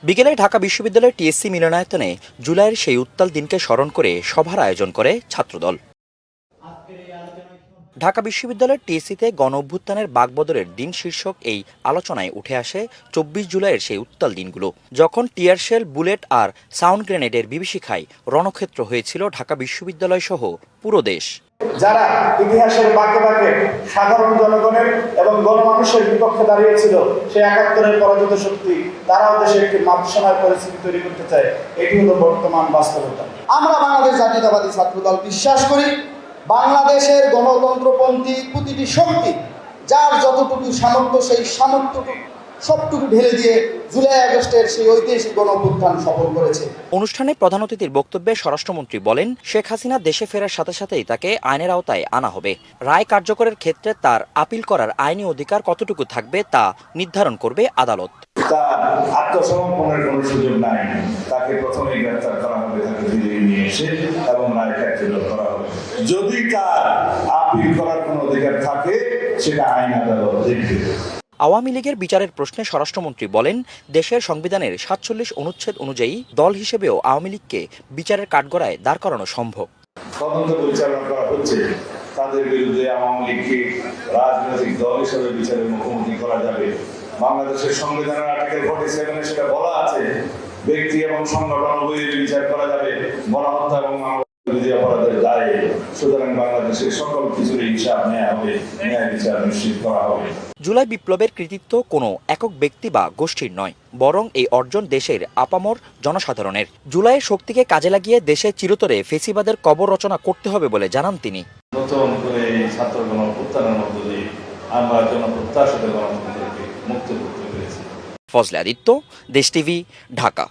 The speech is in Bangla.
বিকেলে ঢাকা বিশ্ববিদ্যালয়ের টিএসসি মিলনায়তনে জুলাইয়ের সেই উত্তাল দিনকে স্মরণ করে সভার আয়োজন করে ছাত্রদল। ঢাকা বিশ্ববিদ্যালয়ের টিএসসিতে গণ অভ্যুত্থানের বাকবদলের দিন শীর্ষক এই আলোচনায় উঠে আসে ২৪ জুলাইয়ের সেই উত্তাল দিনগুলো, যখন টিয়ারশেল, বুলেট আর সাউন্ড গ্রেনেডের বিভীষিকায় রণক্ষেত্র হয়েছিল ঢাকা বিশ্ববিদ্যালয় সহ পুরো দেশ। যারা ইতিহাসের বাঁকে বাঁকে সাধারণ জনগণের এবং গণমানুষের বিপক্ষে দাঁড়িয়েছিল, সেই ৭১-এর পরাজিত শক্তি, তারাও দেশে একটি মাতৃসময় পরিস্থিতি তৈরি করতে চায়। এটি হলো বর্তমান বাস্তবতা। আমরা বাংলাদেশ জাতীয়তাবাদী ছাত্রদল বিশ্বাস করি, বাংলাদেশের গণতন্ত্রপন্থী প্রতিটি শক্তি যার যতটুকু সামর্থ্য, সেই সামর্থ্যটুকু সবটুকু ঢেলে দিয়ে জুলাই আগস্টের সেই ঐতিহাসিক গণ অভ্যুত্থান সফল করেছে। অনুষ্ঠানে প্রধান অতিথির বক্তব্যে স্বরাষ্ট্রমন্ত্রী বলেন, শেখ হাসিনা দেশে ফেরার সাথে সাথেই তাকে আইনের আওতায় আনা হবে। রায় কার্যকরের ক্ষেত্রে তার আপিল করার আইনি অধিকার কতটুকু থাকবে তা নির্ধারণ করবে আদালত। তার আত্মসমর্পণের কোনো সুযোগ নাই। তাকে প্রথমেই গ্রেফতার করা হবে, তাকে ফিরিয়ে নিয়ে এসে এবং রায় কার্যকর করা হবে। যদি তার আপিল করার কোনো অধিকার থাকে, সেটা আইন আদালত দেখবে। আওয়ামী লীগের বিচারের প্রশ্নে স্বরাষ্ট্রমন্ত্রী বলেন, দেশের সংবিধানের ৪৭ অনুচ্ছেদ অনুযায়ী দল হিসেবেও আওয়ামী লীগকে বিচারের কাঠগড়ায় দাঁড় করানো সম্ভব। তদন্ত পরিচালনা করা হচ্ছে, তাদের বিরুদ্ধে আওয়ামী লীগকে রাজনৈতিক দল হিসেবে বিচারের মুখোমুখি করা যাবে। বাংলাদেশের সংবিধানের আর্টিকেল 47-এ সেটা বলা আছে, ব্যক্তি এবং সংগঠন উভয়ের বিচার করা যাবে গণহত্যা এবং মানবতাবিরোধী অপরাধের দায়ে। সুতরাং বাংলাদেশের সকল কিছুর হিসাব নেওয়া হবে, ন্যায় বিচার নিশ্চিত করা হবে। জুলাই বিপ্লবের কৃতিত্ব কোনো একক ব্যক্তি বা গোষ্ঠীর নয়, বরং এই অর্জন দেশের আপামর জনসাধারণের। জুলাইয়ের শক্তিকে কাজে লাগিয়ে দেশে চিরতরে ফেসিবাদের কবর রচনা করতে হবে বলে জানান তিনি। নতুন করে ছাত্র গণ অভ্যুত্থানের মধ্য দিয়ে আমরা জনপ্রত্যাশিত গণতন্ত্রকে মুক্ত করতে পেরেছি। ফজলে আদিত্য, দেশ টিভি, ঢাকা।